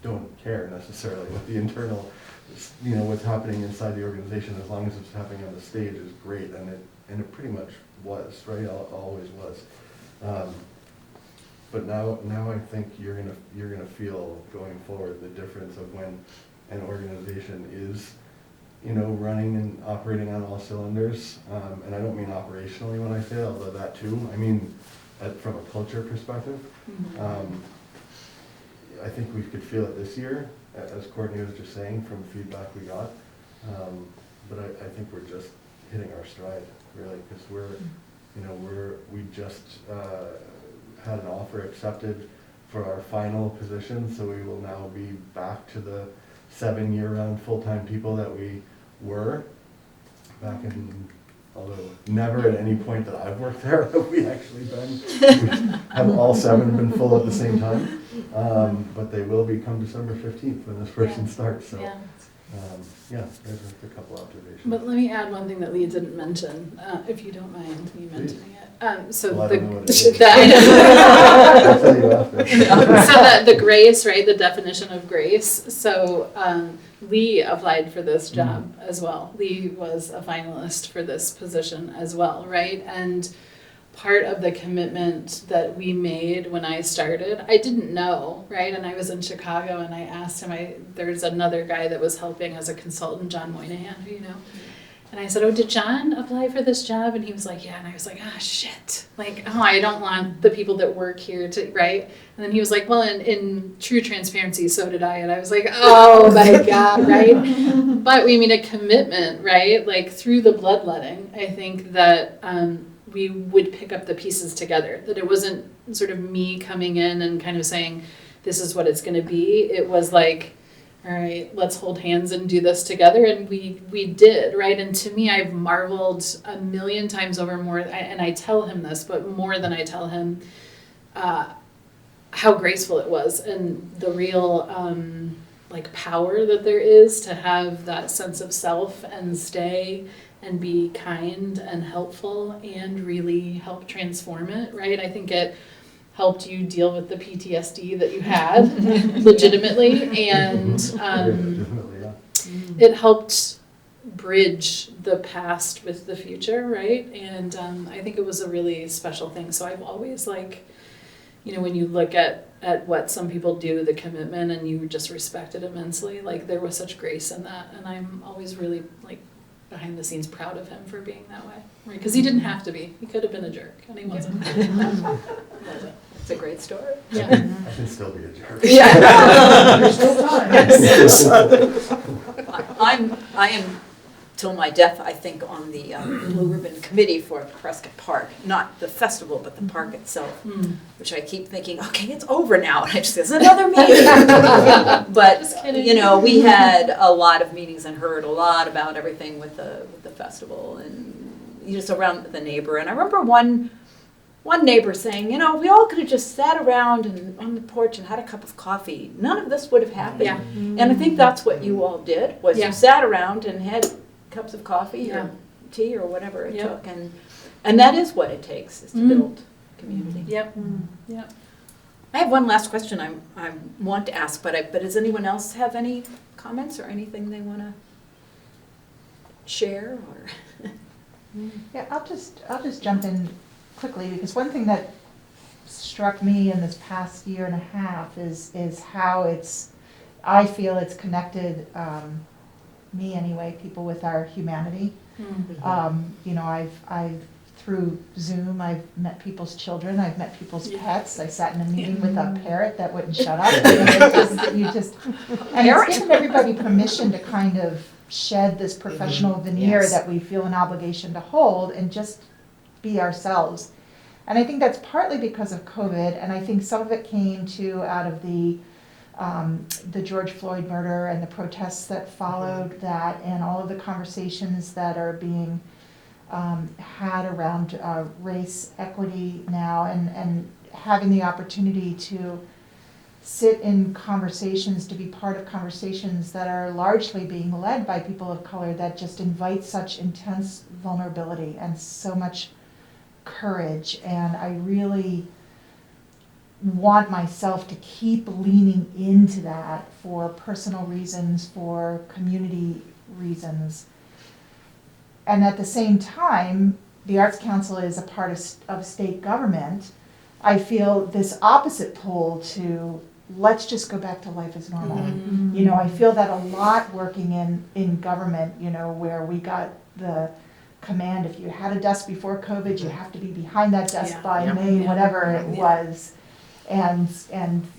don't care necessarily what the internal, what's happening inside the organization. As long as it's happening on the stage is great, and it pretty much was, right? Always was. But now I think you're gonna feel going forward the difference of when an organization is, running and operating on all cylinders. And I don't mean operationally when I say it, although that too. I mean from a culture perspective. I think we could feel it this year, as Courtney was just saying, from the feedback we got. But I think we're just hitting our stride, really, because we just had an offer accepted for our final position, so we will now be back to the 7 year-round full-time people that we were back in, although never at any point that I've worked there have we actually been. We have all 7 been full at the same time, but they will be come December 15th when this person starts. So. There's just a couple observations. But let me add one thing that Lee didn't mention, if you don't mind me mentioning it. I don't know what it is. I'll tell you after. So the grace, right, the definition of grace. So Lee applied for this job as well. Lee was a finalist for this position as well, right? And part of the commitment that we made when I started, I didn't know, right? And I was in Chicago and I asked him, there's another guy that was helping as a consultant, John Moynihan, who you know. And I said, did John apply for this job? And he was like, yeah. And I was like, shit. Like, I don't want the people that work here to, right? And then he was like, well, in true transparency, so did I. And I was like, oh my God, right? But we made a commitment, right? Like through the bloodletting, I think that we would pick up the pieces together, that it wasn't sort of me coming in and kind of saying, this is what it's going to be. It was like, all right, let's hold hands and do this together. And we did, right? And to me, I've marveled a million times over more, and I tell him this, but more than I tell him, how graceful it was and the real power that there is to have that sense of self and stay and be kind and helpful and really help transform it, right? I think it helped you deal with the PTSD that you had legitimately, and it helped bridge the past with the future, right? And I think it was a really special thing. So I've always when you look at what some people do, the commitment, and you just respect it immensely, there was such grace in that. And I'm always really behind the scenes proud of him for being that way, right? Because he didn't have to be. He could have been a jerk, and he wasn't. It's a great story. Yeah. I can still be a jerk. Yeah. There's still time. I am till my death, I think, on the Blue Ribbon Committee for Prescott Park. Not the festival, but the park itself, which I keep thinking, okay, it's over now. And I just, there's another meeting. But, we had a lot of meetings and heard a lot about everything with the festival and just around the neighbor. And I remember one neighbor saying, we all could have just sat around and on the porch and had a cup of coffee. None of this would have happened. Yeah. And I think that's what you all did, was you sat around and had cups of coffee or tea or whatever it took. And that is what it takes, is to build community. Yep. Yep. I have one last question I want to ask, but does anyone else have any comments or anything they want to share? Or Yeah, I'll just jump in quickly, because one thing that struck me in this past year and a half is how I feel it's connected me anyway, people with our humanity. You know, I've through Zoom, I've met people's children, I've met people's pets. I sat in a meeting with a parrot that wouldn't shut up. And it's given everybody permission to kind of shed this professional veneer Yes. that we feel an obligation to hold and just be ourselves. And I think that's partly because of COVID, and I think some of it came too out of the George Floyd murder and the protests that followed that, and all of the conversations that are being had around race equity now, and having the opportunity to sit in conversations, to be part of conversations that are largely being led by people of color that just invite such intense vulnerability and so much courage. And I really want myself to keep leaning into that for personal reasons, for community reasons. And at the same time, the Arts Council is a part of state government. I feel this opposite pull to let's just go back to life as normal. You know, I feel that a lot working in government, you know, where we got the command, if you had a desk before COVID, you have to be behind that desk by May, whatever it was. And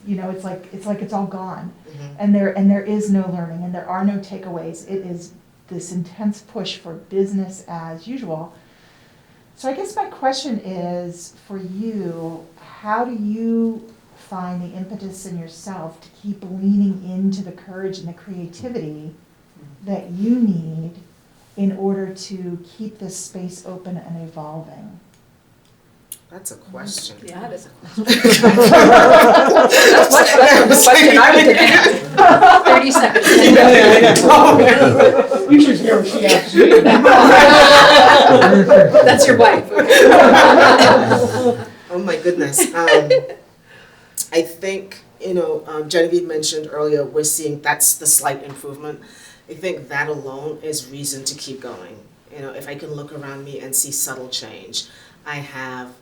you know, it's like it's all gone. And there is no learning, and there are no takeaways. It is this intense push for business as usual. So I guess my question is for you, how do you find the impetus in yourself to keep leaning into the courage and the creativity that you need in order to keep this space open and evolving? That's a question. Yeah, it is a question. That's the question I would ask. 30 seconds. You should hear what she has to say. That's your wife. Oh my goodness. I think, you know, Genevieve mentioned earlier, we're seeing that's the slight improvement. I think that alone is reason to keep going. You know, if I can look around me and see subtle change, I have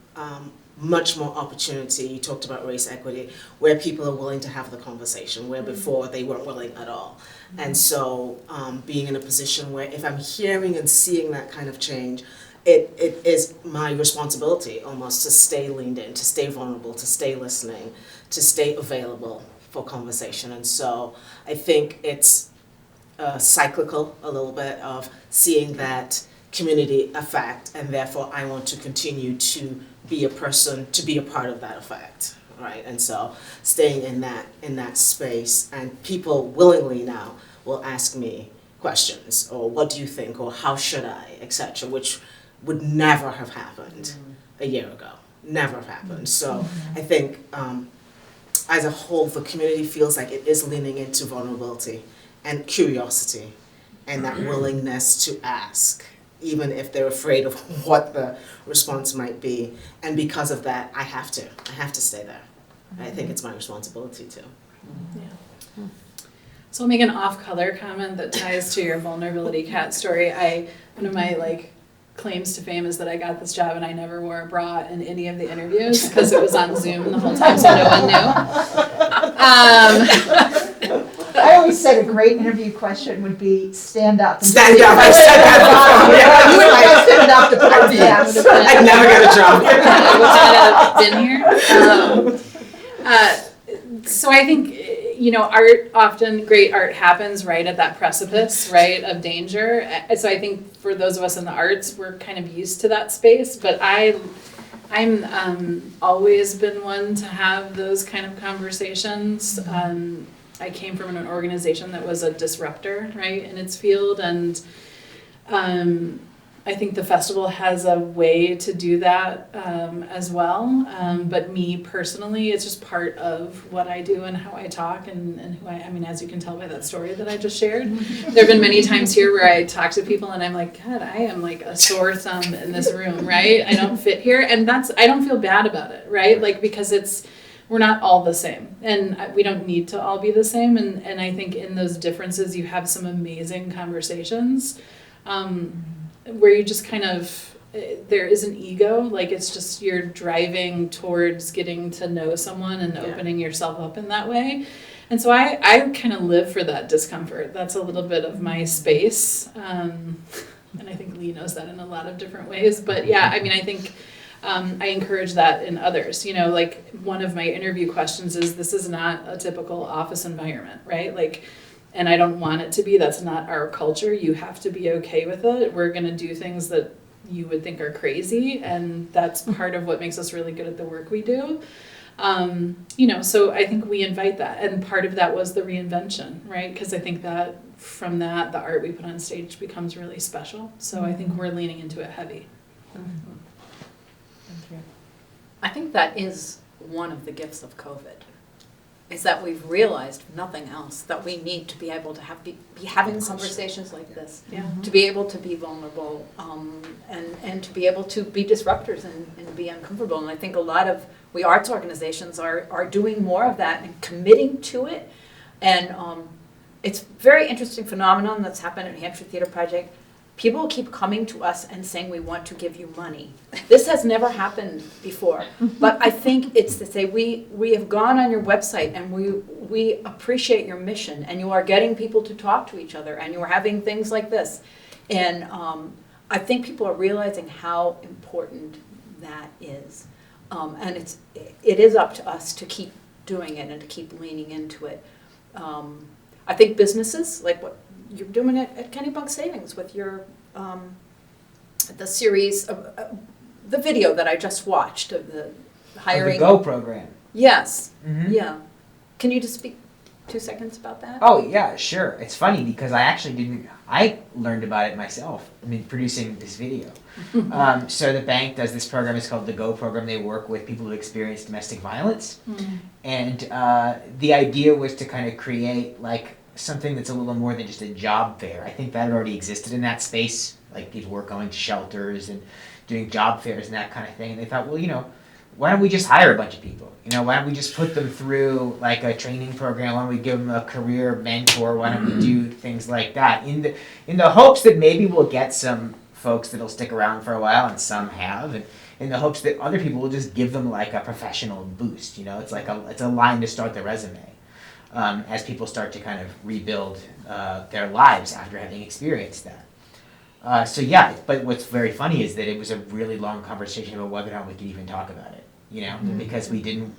much more opportunity. You talked about race equity, where people are willing to have the conversation, where before they weren't willing at all. And so being in a position where if I'm hearing and seeing that kind of change, it is my responsibility almost to stay leaned in, to stay vulnerable, to stay listening, to stay available for conversation. And so I think it's cyclical a little bit of seeing that community effect, and therefore I want to continue to be a person, to be a part of that effect, right? And so staying in that space, and people willingly now will ask me questions, or what do you think, or how should I, etc., which would never have happened a year ago, never have happened. So I think as a whole, the community feels like it is leaning into vulnerability and curiosity and that willingness to ask, even if they're afraid of what the response might be. And because of that, I have to stay there. I think it's my responsibility to. Yeah. So I'll make an off-color comment that ties to your vulnerability cat story. One of my claims to fame is that I got this job and I never wore a bra in any of the interviews because it was on Zoom the whole time, so no one knew. I always said a great interview question would be stand up. Stand up. I said that before. You would have stood up to podcast. I'd never get a job. I wasn't been here. So I think, art, often great art happens right at that precipice, right, of danger. So I think for those of us in the arts, we're kind of used to that space, but I'm always been one to have those kind of conversations. I came from an organization that was a disruptor, right, in its field, and I think the festival has a way to do that as well. But me personally, it's just part of what I do and how I talk and who I mean, as you can tell by that story that I just shared. There have been many times here where I talk to people and I'm like, God, I am like a sore thumb in this room, right? I don't fit here. And I don't feel bad about it, right? Because we're not all the same, and we don't need to all be the same. And I think in those differences, you have some amazing conversations where you just kind of, there is an ego, it's just you're driving towards getting to know someone and opening yourself up in that way. And so I kind of live for that discomfort. That's a little bit of my space. And I think Lee knows that in a lot of different ways. But yeah, I mean, I think I encourage that in others. You know, like one of my interview questions is, this is not a typical office environment, right? Like, and I don't want it to be. That's not our culture. You have to be okay with it. We're going to do things that you would think are crazy. And that's part of what makes us really good at the work we do. You know, so I think we invite that, and part of that was the reinvention, right? Because I think that from that, the art we put on stage becomes really special. So I think we're leaning into it heavy. Thank you. I think that is one of the gifts of COVID, is that we've realized, if nothing else, that we need to be able to be having conversations like this, Yeah. to be able to be vulnerable, and to be able to be disruptors and be uncomfortable. And I think a lot of we arts organizations are doing more of that and committing to it. And it's a very interesting phenomenon that's happened at Hampshire Theater Project. People keep coming to us and saying, we want to give you money. This has never happened before. But I think it's to say, we have gone on your website and we appreciate your mission, and you are getting people to talk to each other, and you are having things like this. And I think people are realizing how important that is. And it is up to us to keep doing it and to keep leaning into it. I think businesses, like what you're doing at Kennebunk Savings with your, the series of, the video that I just watched of the hiring. Of the Go program. Yes, Mm-hmm. yeah. Can you just speak 2 seconds about that? Oh yeah, sure. It's funny because I learned about it myself. I mean, producing this video. So the bank does this program. It's called the Go program. They work with people who experience domestic violence, and the idea was to kind of create like something that's a little more than just a job fair. I think that already existed in that space. Like people were going to shelters and doing job fairs and that kind of thing. And they thought, well, you know, why don't we just hire a bunch of people? You know, why don't we just put them through like a training program? Why don't we give them a career mentor? Why don't we do things like that? In the hopes that maybe we'll get some folks that'll stick around for a while, and some have, and in the hopes that other people will just give them like a professional boost. You know, it's like it's a line to start the resume as people start to kind of rebuild their lives after having experienced that. So yeah, but what's very funny is that it was a really long conversation about whether or not we could even talk about it, you know, because we didn't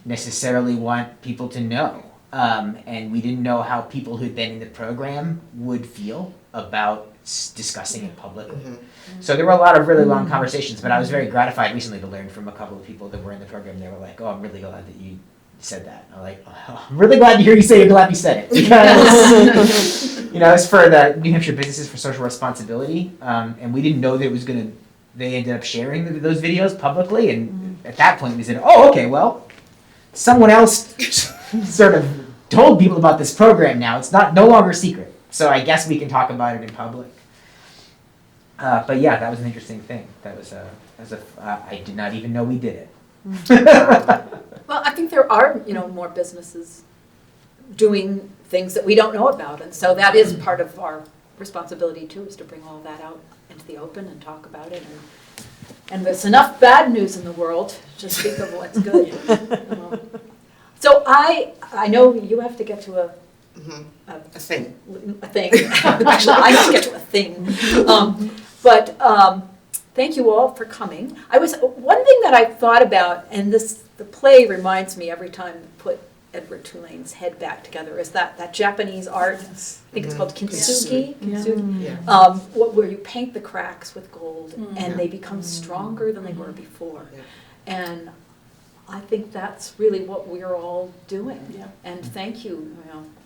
necessarily want people to know. And we didn't know how people who'd been in the program would feel about discussing it publicly. So there were a lot of really long conversations, but I was very gratified recently to learn from a couple of people that were in the program. They were like, oh, I'm really glad that you said that. I'm like, oh, I'm really glad to hear you say you're glad you said it, because you know, it's for the New Hampshire Businesses for Social Responsibility, and we didn't know that it was going to, they ended up sharing those videos publicly, and at that point we said, oh, okay, well, someone else sort of told people about this program now. It's no longer secret, so I guess we can talk about it in public. But yeah, that was an interesting thing. I did not even know we did it. Well, I think there are, you know, more businesses doing things that we don't know about, and so that is part of our responsibility too, is to bring all that out into the open and talk about it. And there's enough bad news in the world to speak of what's good. So I know you have to get to a thing. A thing. Actually, I have to get to a thing. But thank you all for coming. One thing that I thought about, and the play reminds me every time we put Edward Tulane's head back together, is that Japanese art. I think it's called kintsugi. Where you paint the cracks with gold, and they become stronger than they were before. And I think that's really what we're all doing. Yeah. And thank you,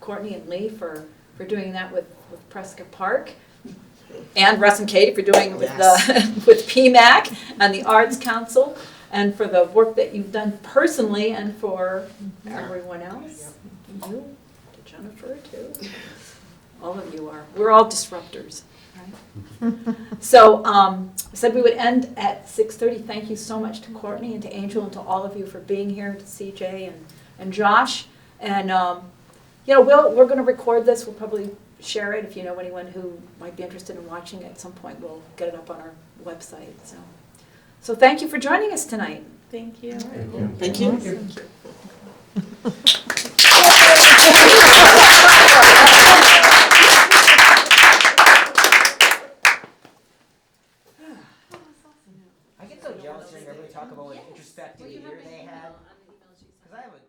Courtney and Lee, for doing that with Prescott Park. And Russ and Katie for doing it with PMAC and the Arts Council, and for the work that you've done personally, and for everyone else. You, to Jennifer, too. All of you are. We're all disruptors. Right? So I said we would end at 6:30. Thank you so much to Courtney and to Angel and to all of you for being here, to CJ and Josh. And we're going to record this. We'll probably share it if you know anyone who might be interested in watching it at some point. We'll get it up on our website. So thank you for joining us tonight. Thank you. Thank you. Thank you. hearing everybody talk about what an Yes. introspective Well, you have year my they email had. on the emails you sent. Because I have a